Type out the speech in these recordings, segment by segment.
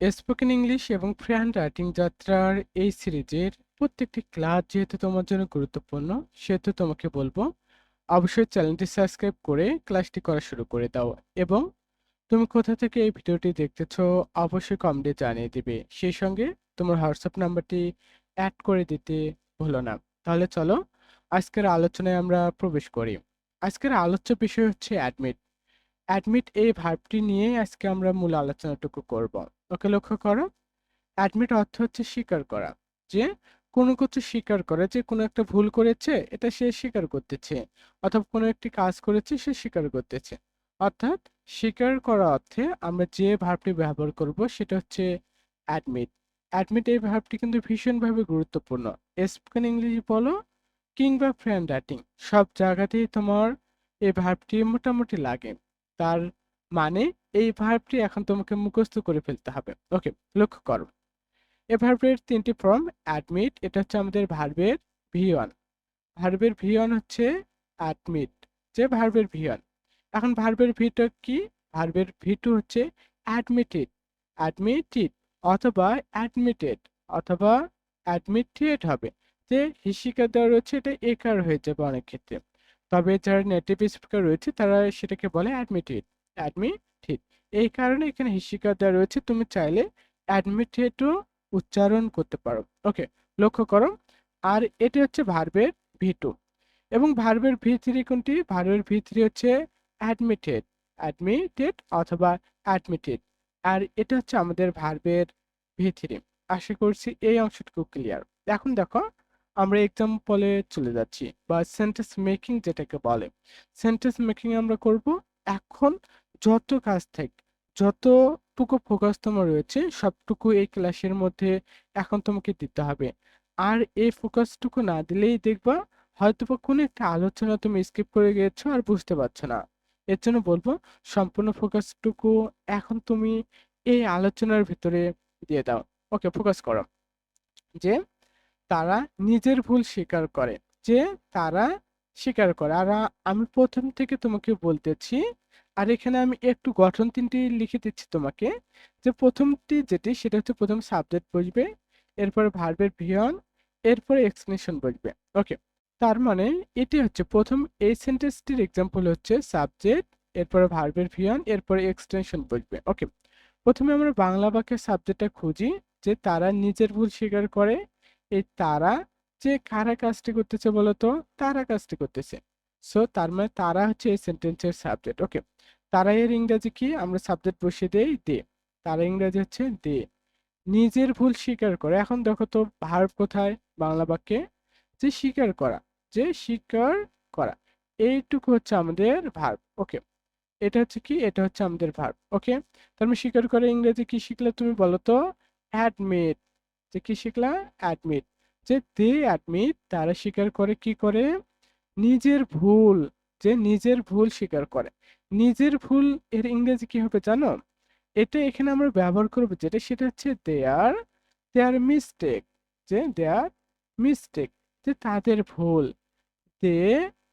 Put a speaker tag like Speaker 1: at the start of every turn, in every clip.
Speaker 1: Spoken English এবং free hand writing যাত্রার এই সিরিজের প্রত্যেকটি ক্লাস যেহেতু তোমার জন্য গুরুত্বপূর্ণ, সেহেতু তোমাকে বলবো অবশ্যই চ্যানেলটি সাবস্ক্রাইব করে ক্লাসটি করা শুরু করে দাও। এবং তুমি কোথা থেকে এই ভিডিওটি দেখতেছো অবশ্যই কমেন্টে জানিয়ে দিবে। সেই সঙ্গে তোমার হোয়াটসঅ্যাপ নাম্বারটি অ্যাড করে দিতে ভুলো না। তাহলে চলো আজকের আলোচনায় আমরা প্রবেশ করি। আজকের আলোচ্য বিষয় হচ্ছে অ্যাডমিট। অ্যাডমিট এই ভার্বটি নিয়ে আজকে আমরা মূল আলোচনাটুকু করব। ওকে, লক্ষ্য করো। অ্যাডমিট অর্থ হচ্ছে স্বীকার করা, যে কোনো কিছু স্বীকার করা, যে কোনো একটা ভুল করেছে এটা সে স্বীকার করতেছে, অথবা কোনো একটি কাজ করেছে সে স্বীকার করতেছে। অর্থাৎ স্বীকার করা অর্থে আমরা যে ভার্বটি ব্যবহার করব সেটা হচ্ছে অ্যাডমিট। অ্যাডমিট এই ভার্বটি কিন্তু ভীষণভাবে গুরুত্বপূর্ণ। স্পোকেন ইংলিশ বলো কিংবা ফ্রেন্ড রাইটিং, সব জায়গাতেই তোমার এই ভার্বটি মোটামুটি লাগে। তার মানে এই ভার্বটি এখন তোমাকে মুখস্থ করে ফেলতে হবে। ওকে, লক্ষ্য করো। এ ভার্বের তিনটি ফর্ম। অ্যাডমিট, এটা হচ্ছে আমাদের ভার্বের ভি1। ভার্বের ভি1 হচ্ছে অ্যাডমিট, যে ভার্বের ভি1। এখন ভার্বের ভি2 কি? ভার্বের ভি2 হচ্ছে অ্যাডমিটেড। অ্যাডমিটেড অথবা অ্যাডমিটেড অথবা অ্যাডমিটেড হবে। যে হিসিকা দেওয়া রয়েছে এটা একার হয়ে যাবে অনেক ক্ষেত্রে। তবে যারা নেটিভ স্পিকার রয়েছে তারা সেটাকে বলে অ্যাডমিটেড। অ্যাডমিটেড, এই কারণে এখানে হিসিকা দেওয়া রয়েছে। তুমি চাইলে অ্যাডমিটেডও উচ্চারণ করতে পারো। ওকে, লক্ষ্য করো। আর এটি হচ্ছে ভার্বের ভি2। এবং ভার্বের ভি3 কোনটি? ভার্বের ভি3 হচ্ছে অ্যাডমিটেড। অ্যাডমিটেড অথবা অ্যাডমিটেড। আর এটা হচ্ছে আমাদের ভার্বের ভি3। আশা করছি এই অংশটুকু ক্লিয়ার। এখন দেখো, আমরা এক্সাম্পলে চলে যাচ্ছি, বা সেন্টেন্স মেকিং যেটাকে বলে। সেন্টেন্স মেকিং আমরা করব। এখন যত কাজ থাকে, যতটুকু ফোকাস তোমার রয়েছে সবটুকু এই ক্লাসের মধ্যে এখন তোমাকে দিতে হবে। আর এই ফোকাসটুকু না দিলেই দেখবা হয়তোবা কোনো একটা আলোচনা তুমি স্কিপ করে গিয়েছো আর বুঝতে পারছো না। এর জন্য বলবো সম্পূর্ণ ফোকাসটুকু এখন তুমি এই আলোচনার ভিতরে দিয়ে দাও। ওকে, ফোকাস করো। যে তারা নিজের ভুল স্বীকার করে। যে তারা স্বীকার করে। আর আমি প্রথম থেকে তোমাকে বলতেছি, আর এখানে আমি একটু গঠন তিনটি লিখে দিচ্ছি তোমাকে। যে প্রথমটি যেটি সেটা হচ্ছে প্রথম সাবজেক্ট বসবে, এরপরে ভার্বের ভিয়ন, এরপরে এক্সপ্লেনেশন বসবে। ওকে, তার মানে এটি হচ্ছে প্রথম এই সেন্টেন্সটির এক্সাম্পল হচ্ছে সাবজেক্ট, এরপরে ভার্বের ভিয়ন, এরপরে এক্সটেনশন বসবে। ওকে, প্রথমে আমরা বাংলা বাক্যের সাবজেক্টটা খুঁজি। যে তারা নিজের ভুল স্বীকার করে। এই তারা, যে কারা কাজটি করতেছে বলতো? তারা কাজটি করতেছে। সো তার মানে তারা হচ্ছে এই সেন্টেন্সের সাবজেক্ট। ওকে, তারা এর ইংরেজি কি? আমরা সাবজেক্ট বসিয়ে দেই দে। তারা ইংরেজি হচ্ছে দে। নিজের ভুল স্বীকার করে। এখন দেখো তো ভার্ব কোথায় বাংলা বাক্যে? যে স্বীকার করা, যে স্বীকার করা, এইটুকু হচ্ছে আমাদের ভার্ব। ওকে, এটা হচ্ছে কি? এটা হচ্ছে আমাদের ভার্ব। ওকে, তার মানে স্বীকার করে ইংরেজি কি শিখলে তুমি বলো তো? অ্যাডমিট। যে কি শিখলা? অ্যাডমিট। যে দে অ্যাডমিট, তারা স্বীকার করে কি করে? নিজের ভুল। যে নিজের ভুল স্বীকার করে। নিজের ভুল এর ইংরেজি কি হবে জানো? এটা এখানে আমরা ব্যবহার করবো যেটা, সেটা হচ্ছে দেয়ার, দেয়ার মিস্টেক। যে দেয়ার মিস্টেক, যে তাদের ভুল। দে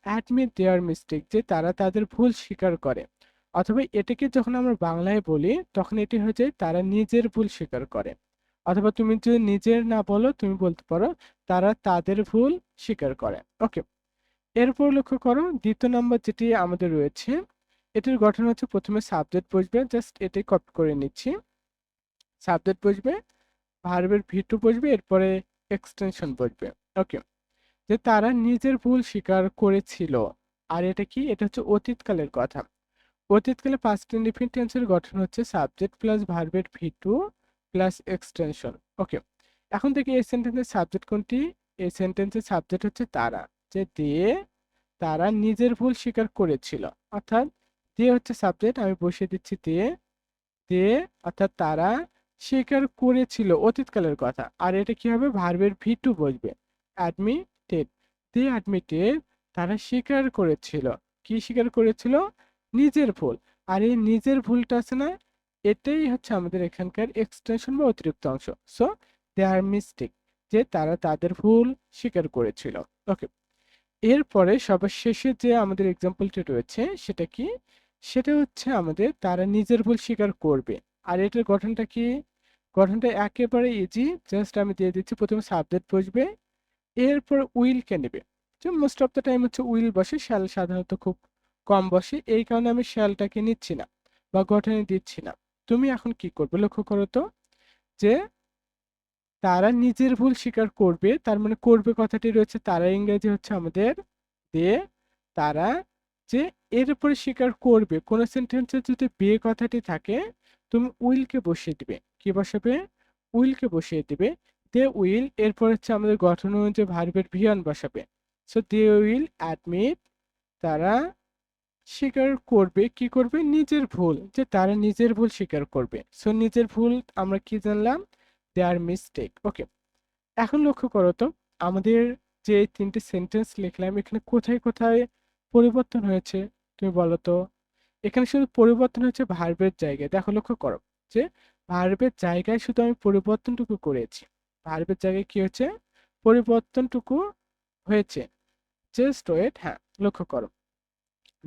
Speaker 1: অ্যাডমিট দেয়ার মিস্টেক, যে তারা তাদের ভুল স্বীকার করে। অথবা এটাকে যখন আমরা বাংলায় বলি তখন এটি হয়ে যায় তারা নিজের ভুল স্বীকার করে। অথবা তুমি যদি নিজের না বলো তুমি বলতে পারো তারা তাদের ভুল স্বীকার করে। ওকে, এরপর লক্ষ্য করো দ্বিতীয় নাম্বার যেটি আমাদের রয়েছে, এটির গঠন হচ্ছে প্রথমে সাবজেক্ট বসবে। জাস্ট এটি কপি করে নিচ্ছি। সাবজেক্ট বসবে, ভার্বের ভি2 বসবে, এরপরে এক্সটেনশন বসবে। ওকে, যে তারা নিজের ভুল স্বীকার করেছিল। আর এটা কি? এটা হচ্ছে অতীতকালের কথা। অতীতকালে পাস্ট ইনডিফিনিট টেন্সের গঠন হচ্ছে সাবজেক্ট প্লাস ভার্বের ভি2 প্লাস এক্সটেনশন। ওকে, এখন থেকে এই সেন্টেন্সের সাবজেক্ট কোনটি? এই সেন্টেন্সের সাবজেক্ট হচ্ছে তারা। যে দিয়ে তারা নিজের ভুল স্বীকার করেছিল। অর্থাৎ দিয়ে হচ্ছে সাবজেক্ট, আমি বসিয়ে দিচ্ছি দিয়ে। দিয়ে অর্থাৎ তারা স্বীকার করেছিল, অতীতকালের কথা। আর এটা কি হবে? ভার্বের ভি2 বসবে, অ্যাডমিটেড। দে অ্যাডমিটেড, তারা স্বীকার করেছিল। কি স্বীকার করেছিল? নিজের ভুল। আর এই নিজের ভুলটা আছে না, এটাই হচ্ছে আমাদের এখানকার এক্সটেনশন বা অতিরিক্ত অংশ। সো দে আর মিস্টেক, যে তারা তাদের ভুল স্বীকার করেছিল। ওকে, এরপরে সবার শেষে যে আমাদের এক্সাম্পলটি রয়েছে সেটা কি? সেটা হচ্ছে আমাদের তারা নিজের ভুল স্বীকার করবে। আর এটার গঠনটা কি? গঠনটা একেবারে ইজি, জাস্ট আমি দিয়ে দিচ্ছি প্রথমে সাবজেক্ট বসবে, এরপর উইলকে নেবে। যে মোস্ট অফ দ্য টাইম হচ্ছে উইল বসে, শ্যাল সাধারণত খুব কম বসে, এই কারণে আমি শ্যালটাকে নিচ্ছি না বা গঠনে দিচ্ছি না। তুমি এখন কি করবে লক্ষ্য করো তো, যে তারা নিজের ভুল স্বীকার করবে, তার মানে করবে কথাটি রয়েছে তারা, ইংরেজি হচ্ছে আমাদের দিয়ে তারা, যে এর উপরে স্বীকার করবে। কোন সেন্টেন্সে যদি বে কথাটি থাকে তুমি উইলকে বসিয়ে দিবে। কি বসাবে? উইলকে বসিয়ে দিবে। দে উইল, এরপর হচ্ছে আমাদের গঠন অনুযায়ী ভার্বের ভিয়ন বসাবে। সো দে উইল অ্যাডমিট, তারা স্বীকার করবে, কি করবে? নিজের ভুল, যে তারা নিজের ভুল স্বীকার করবে। সো নিজের ভুল আমরা কি জানলাম? দেয়ার মিস্টেক। ওকে, এখন লক্ষ্য করো তো, আমাদের যে তিনটে সেন্টেন্স লিখলাম এখানে কোথায় কোথায় পরিবর্তন হয়েছে তুমি বলো তো? এখানে শুধু পরিবর্তন হয়েছে ভার্বের জায়গায়। দেখো লক্ষ্য করো, যে ভার্বের জায়গায় শুধু আমি পরিবর্তনটুকু করেছি। ভার্বের জায়গায় কি হয়েছে? পরিবর্তনটুকু হয়েছে। জাস্ট ওয়েট, হ্যাঁ লক্ষ্য করো,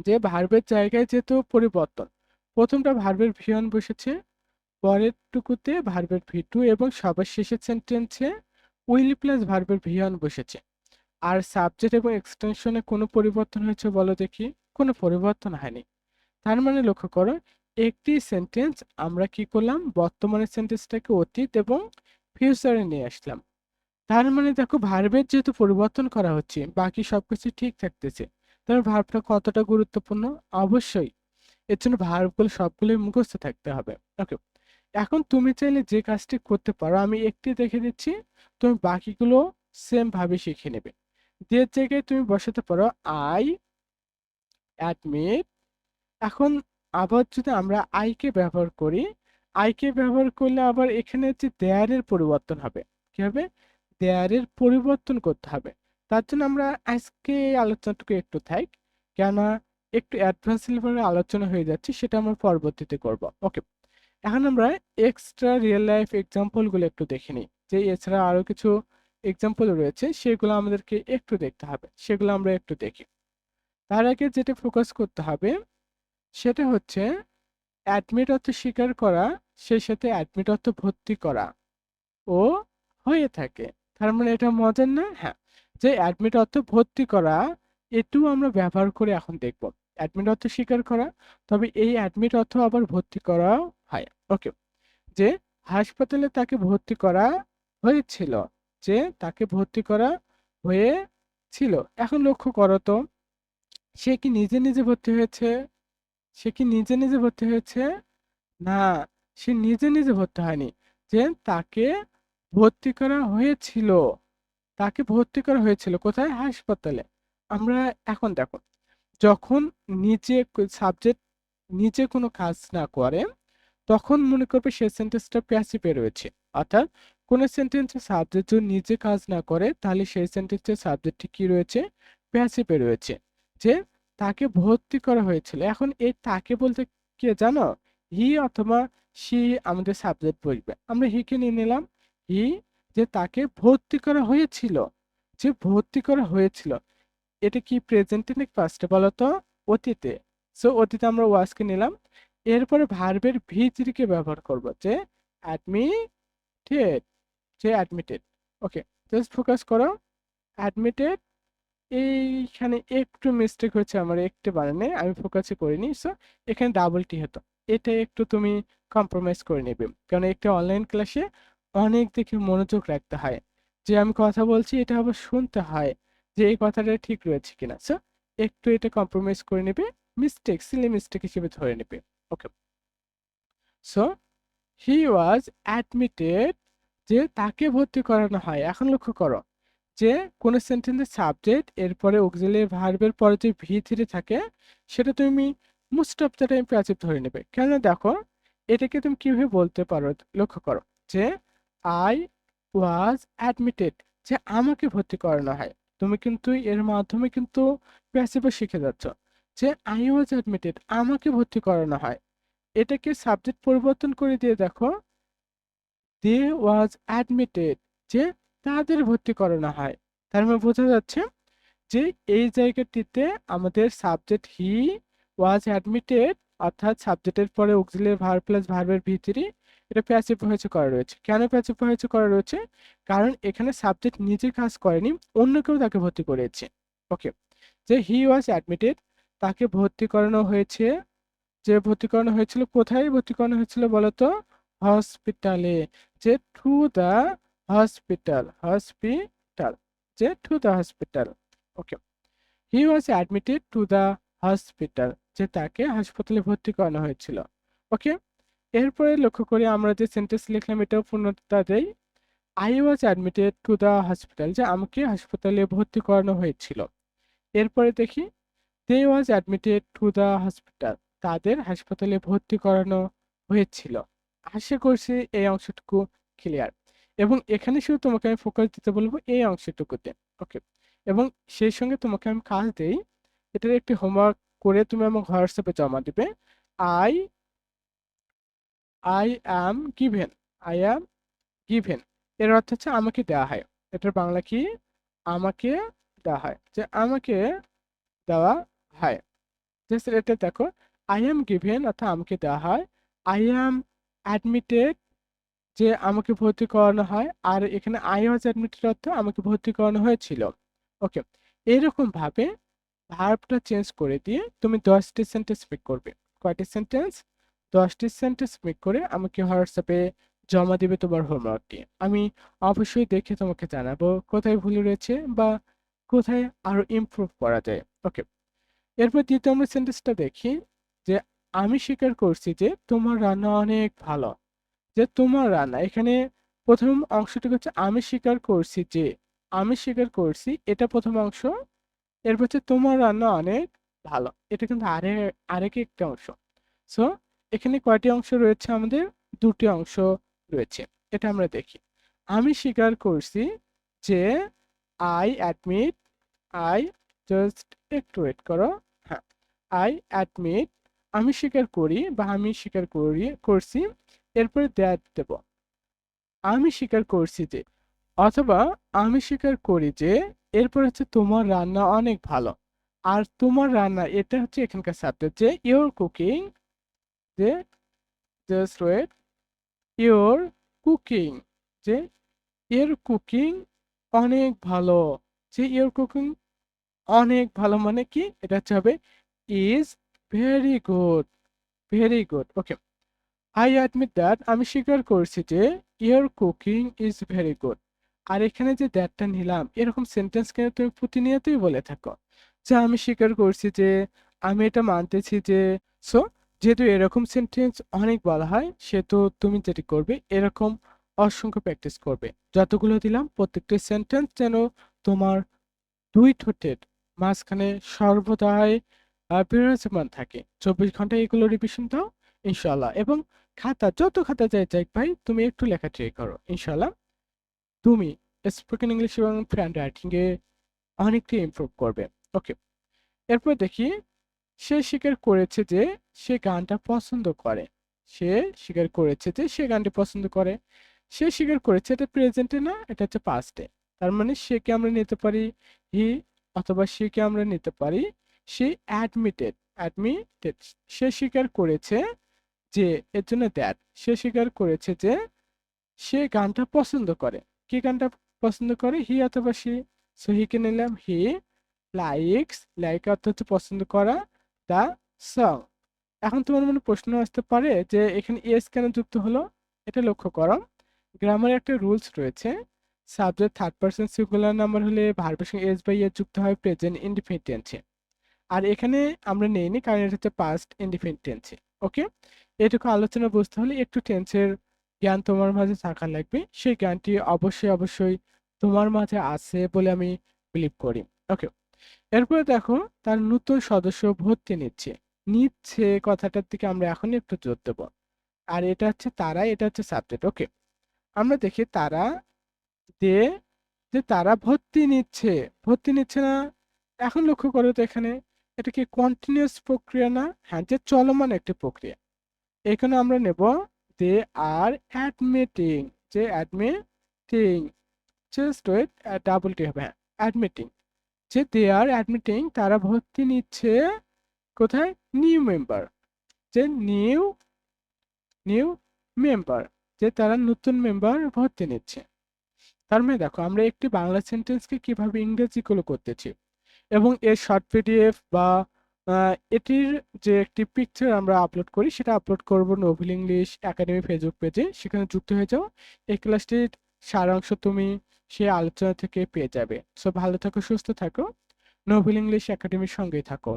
Speaker 1: যে ভার্বের জায়গায় যেহেতু পরিবর্তন, প্রথমটা ভার্বের ভিয়ন বসেছে, পরের টুকুতে ভার্বের ভি টু, এবং সবার শেষের সেন্টেন্সে উইল প্লাস ভার্বের ভিয়ন বসেছে। আর সাবজেক্ট এবং এক্সটেনশনে কোনো পরিবর্তন হয়েছে বলো দেখি? কোনো পরিবর্তন হয়নি। তার মানে লক্ষ্য করো, একটি সেন্টেন্স আমরা কি করলাম? বর্তমানের সেন্টেন্সটাকে অতীত এবং ফিউচারে নিয়ে আসলাম। তার মানে দেখো, ভার্বের যেহেতু পরিবর্তন করা হচ্ছে বাকি সবকিছু ঠিক থাকতেছে। তার ভার্বটা কতটা গুরুত্বপূর্ণ? অবশ্যই। এর জন্য ভার্বগুলো সবগুলোই মুখস্থ থাকতে হবে। ওকে, এখন তুমি চাইলে যে কাজটি করতে পারো, আমি একটি দেখে দিচ্ছি, তুমি বাকিগুলো সেম ভাবে শিখে নেবে। দের জায়গায় তুমি বসাতে পারো আই অ্যাডমিট। এখন আবার যদি আমরা আইকে ব্যবহার করি, আইকে ব্যবহার করলে আবার এখানে হচ্ছে দেয়ারের পরিবর্তন হবে। কি হবে? দেয়ারের পরিবর্তন করতে হবে। তার জন্য আমরা আজকে আলোচনাটুকু একটু থাক, কেননা একটু অ্যাডভান্স লেভেলের আলোচনা হয়ে যাচ্ছে, সেটা আমরা পরবর্তীতে করব। ওকে, এখন আমরা এক্সট্রা রিয়েল লাইফ এক্সাম্পলগুলো একটু দেখে নিই, যে এছাড়া আরো কিছু এক্সাম্পল রয়েছে সেগুলো আমাদেরকে একটু দেখতে হবে, সেগুলো আমরা একটু দেখি। তার আগে যেটা ফোকাস করতে হবে সেটা হচ্ছে অ্যাডমিট অর্থ স্বীকার করা, সেই সাথে অ্যাডমিট অর্থ ভর্তি করা ও হয়ে থাকে। তার মানে এটা মজার না? হ্যাঁ, যে অ্যাডমিট অর্থ ভর্তি করা, এটু আমরা ব্যবহার করে এখন দেখব। অ্যাডমিট অর্থ স্বীকার করা, তবে এই অ্যাডমিট অর্থ আবার ভর্তি করা হয়। ওকে, যে হাসপাতালে তাকে ভর্তি করা হয়েছিল, যে তাকে ভর্তি করা হয়েছিল। এখন লক্ষ্য করো তো, সে কি নিজে নিজে ভর্তি হয়েছে? সে কি নিজে নিজে ভর্তি হয়েছে? না, সে নিজে নিজে ভর্তি হয়নি। যে তাকে ভর্তি করা হয়েছিল, তাকে ভর্তি করা হয়েছিল কোথায়? হাসপাতালে। আমরা এখন দেখো, যখন নিজে সাবজেক্ট নিজে কোনো কাজ না করে তখন মনে করবে সেই সেন্টেন্সটা প্যাসিভে রয়েছে। অর্থাৎ কোন সেন্টেন্সে সাবজেক্ট যদি নিজে কাজ না করে তাহলে সেই সেন্টেন্সের সাবজেক্টটি কি রয়েছে? প্যাসিভে রয়েছে। যে তাকে ভর্তি করা হয়েছিল, এখন এই তাকে বলতে কে জানো? হি অথবা সি আমাদের সাবজেক্ট বলবে, আমরা হি কে নিয়ে নিলাম। হি, যে তাকে ভর্তি করা হয়েছিল, যে ভর্তি করা হয়েছিল, এটা কি প্রেজেন্টে নাকি পাস্টে বলো তো? অতীতে। সো অতীতে আমরা ওয়াজকে নিলাম। এরপরে ভার্বের ভি থ্রি কে ব্যবহার করব, যে অ্যাডমিটেড, যে অ্যাডমিটেড। ওকে, জাস্ট ফোকাস করো, অ্যাডমিটেড। এইখানে একটু মিস্টেক হয়েছে আমার, একটু বানানে আমি ফোকাসই করিনি। সো এখানে ডাবল টি হতো, এটা একটু তুমি কম্প্রোমাইজ করে নেবে, কারণ একটা অনলাইন ক্লাসে অনেক দেখে মনোযোগ রাখতে হয়, যে আমি কথা বলছি এটা আবার শুনতে হয় যে এই কথাটা ঠিক রয়েছে কিনা। সো একটু এটা কম্প্রোমাইজ করে নেবে, মিস্টেক সিলি মিস্টেক হিসেবে ধরে নেবে। ওকে, সো হি ওয়াজ অ্যাডমিটেড, যে তাকে ভর্তি করানো হয়। এখন লক্ষ্য করো, যে কোন সেন্টেন্সের সাবজেক্ট এরপরে অক্সিলিয়ারি ভার্বের পরে যে ভি থ্রি থাকে সেটা তুমি most of the time passive ধরে নেবে। কেন? দেখো এটাকে তুমি কিভাবে বলতে পারো, লক্ষ্য করো, যে আই ওয়াজ অ্যাডমিটেড, যে আমাকে ভর্তি করানো হয়। তুমি কিন্তু এর মাধ্যমে কিন্তু প্যাসিভও শিখে যাচ্ছ, যে আই ওয়াজ অ্যাডমিটেড, আমাকে ভর্তি করানো হয়। এটাকে সাবজেক্ট পরিবর্তন করে দিয়ে দেখো, দে ওয়াজ অ্যাডমিটেড, যে তাদের ভর্তি করানো হয়। তার মানে বোঝা যাচ্ছে যে এই জায়গাটিতে আমাদের সাবজেক্ট হি ওয়াজ অ্যাডমিটেড, অর্থাৎ সাবজেক্টের পরে অক্সিলিয়ারি ভার্ব প্লাস ভার্বের ভি থ্রি, এটা প্যাসিভ ভয়েসে করা রয়েছে। কেন প্যাসিভ ভয়েসে করা রয়েছে? কারণ এখানে সাবজেক্ট নিজে কাজ করেনি, অন্য কেউ তাকে ভর্তি করিয়েছে। ওকে, যে হি ওয়াজ অ্যাডমিটেড, তাকে ভর্তি করানো হয়েছে। যে ভর্তি করানো হয়েছিল, কোথায় ভর্তি করানো হয়েছিল বলতো? হসপিটালে। যে টু দ্য হসপিটাল, হসপিটাল, যে two the hospital. Okay, he was admitted to the hospital, যে তাকে হাসপাতালে ভর্তি করানো হয়েছিল। ওকে, এরপরে লক্ষ্য করি আমরা যে সেন্টেন্স লিখলাম এটাও পূর্ণতা দেই। I was admitted to the hospital, যে আমাকে হাসপাতালে ভর্তি করানো হয়েছিল। এরপরে দেখি, they was admitted to the hospital, তাদের হাসপাতালে ভর্তি করানো হয়েছিল। আশা করছি এই অংশটুকু ক্লিয়ার। এবং এখানে শুধু তোমাকে আমি ফোকাস দিতে বলবো এই অংশটুকুতে। ওকে, এবং সেই সঙ্গে তোমাকে আমি কাজ দেই, এটার একটি হোমওয়ার্ক করে তুমি আমার হোয়াটসঅ্যাপে জমা দিবে। I I am given, I am given এর অর্থ হচ্ছে আমাকে দেওয়া হয়। এটার বাংলা কি? আমাকে দেওয়া হয়, যে আমাকে দেওয়া হয়। জাস্ট এটা দেখো, আই অ্যাম গিভেন অর্থাৎ আমাকে দেওয়া হয়। আই অ্যাম অ্যাডমিটেড, যে আমাকে ভর্তি করানো হয়। আর এখানে আই ওয়াজ অ্যাডমিটেড অর্থ আমাকে ভর্তি করানো হয়েছিল। ওকে, এরকম ভাবে ভার্বটা চেঞ্জ করে দিয়ে তুমি 10টি সেন্টেন্স মেক করবে। কয়টি সেন্টেন্স? 10টি সেন্টেন্স মেক করে আমাকে হোয়াটসঅ্যাপে জমা দিবে তোমার হোমওয়ার্কটি। আমি অবশ্যই দেখে তোমাকে জানাবো কোথায় ভুল রয়েছে বা কোথায় আরো ইমপ্রুভ করা যায়। ওকে, এরপর দ্বিতীয় আমরা সেন্টেন্সটা দেখি, যে আমি স্বীকার করছি যে তোমার রান্না অনেক ভালো। যে তোমার রান্না, এখানে প্রথম অংশটুকু হচ্ছে আমি স্বীকার করছি যে, আমি স্বীকার করছি, এটা প্রথম অংশ। এরপর হচ্ছে তোমার রান্না অনেক ভালো, এটা কিন্তু আরেক একটা অংশ। সো এখানে কয়টি অংশ রয়েছে আমাদের? দুটি অংশ রয়েছে। এটা আমরা দেখি। আমি স্বীকার করছি যে, আই অ্যাডমিট, আই, জাস্ট একটু ওয়েট করো। হ্যাঁ, আই অ্যাডমিট, আমি স্বীকার করি বা আমি স্বীকার করছি। এরপরে দ্যাট দেব, আমি স্বীকার করছি যে, অথবা আমি স্বীকার করি যে। এরপর হচ্ছে তোমার রান্না অনেক ভালো। আর তোমার রান্না এটা হচ্ছে এখানকার সাবজেক্ট, যে ইওর কুকিং, যে জাস্ট ওয়েট, ইওর কুকিং, যে এর কুকিং অনেক ভালো। যে ইওর কুকিং অনেক ভালো মানে কি? এটা হচ্ছে হবে is very good, very good. Okay, I admit that, আমি স্বীকার করছি যে your cooking is very good. আর এখানে যে দ্যাটটা নিলাম, এরকম সেন্টেন্স কিন্তু তুমি প্রতিনিয়তই বলে থাকো, যে আমি স্বীকার করছি যে, আমি এটা মানতেছি যে। সো যেহেতু এরকম সেন্টেন্স অনেক বলা হয়, সেহেতু তুমি যেটি করবে এরকম অসংখ্য প্র্যাকটিস করবে। যতগুলো দিলাম প্রত্যেকটি সেন্টেন্স যেন তোমার দুই ঠোঁটের মাঝখানে সর্বদাই বিরাজমান থাকে। 24 ঘন্টা এগুলো রিভিশন দাও ইনশাল্লাহ। এবং খাতা, যত খাতা যায় যাক ভাই, তুমি একটু লেখা ট্রাই করো, ইনশাল্লাহ তুমি স্পোকেন ইংলিশ এবং হ্যান্ড রাইটিং এ অনেকটাই ইমপ্রুভ করবে। ওকে, এরপর দেখি, সে স্বীকার করেছে যে সে গানটা পছন্দ করে। সে স্বীকার করেছে যে সে গানটি পছন্দ করে। সে স্বীকার করেছে, এটা প্রেজেন্টে না, এটা হচ্ছে পাস্টে। তার মানে সে কে আমরা নিতে পারি হি, অথবা সে কে আমরা নিতে পারি সে অ্যাডমিটেড, অ্যাডমিটেড। সে স্বীকার করেছে যে, এর জন্য দ্যাট, সে স্বীকার করেছে যে সে গানটা পছন্দ করে। কে গানটা পছন্দ করে? হি অথবা সে। সো হি কে নিলাম হি লাইকস, লাইক অর্থ হচ্ছে পছন্দ করা, দ্য সং। এখন তোমার মনে প্রশ্ন আসতে পারে যে এখানে এস কেন যুক্ত হলো? এটা লক্ষ্য করো, গ্রামারে একটা রুলস রয়েছে, subject third person singular number হলে ভার্বের সঙ্গে এস বাই এস যুক্ত হয় প্রেজেন্ট ইনডিফিনিট টেন্সে। আর এখানে আমরা নেইনি, কারণ এটা হচ্ছে পাস্ট ইনডিফিনিট টেন্সে। ওকে, এটুকু আলোচনা বুঝতে হলে একটু টেন্সের জ্ঞান তোমার মাঝে থাকা লাগবে। সেই জ্ঞানটি অবশ্যই অবশ্যই তোমার মাঝে আছে বলে আমি বিলিভ করি। ওকে, এরপরে দেখো, তার নতুন সদস্য ভর্তি নিচ্ছে। নিচ্ছে কথাটার দিকে আমরা এখন একটু জোর দেবো। আর এটা হচ্ছে তারা, এটা হচ্ছে সাবজেক্ট। ওকে, আমরা দেখি তারা, দে, যে তারা ভর্তি নিচ্ছে। ভর্তি নিচ্ছে না, এখন লক্ষ্য করো তো এখানে, এটা কি কন্টিনিউয়াস প্রক্রিয়া না? হ্যাঁ, যে চলমান একটি প্রক্রিয়া। এখানে আমরা নেব দে আর অ্যাডমিটিং, যে admitting, just wait, double T হবে, হ্যাঁ অ্যাডমিটিং, যে দে আর অ্যাডমিটিং, তারা ভর্তি নিচ্ছে। কোথায়? নিউ মেম্বার, যে নিউ, নিউ মেম্বার। যে তারা নতুন মেম্বার ভর্তি নিচ্ছে। তার মানে দেখো আমরা একটি বাংলা সেন্টেন্সকে কিভাবে ইংরেজিগুলো করতেছি, এবং এর শর্ট পিডিএফ বা এটির যে একটি পিকচার আমরা আপলোড করি সেটা আপলোড করব নোবেল ইংলিশ একাডেমি ফেসবুক পেজে, সেখানে যুক্ত হয়ে যাও। এই ক্লাসটির সারাংশ তুমি সেই আলোচনা থেকে পেয়ে যাবে। সো ভালো থাকো, সুস্থ থাকো, নোবেল ইংলিশ একাডেমির সঙ্গেই থাকো।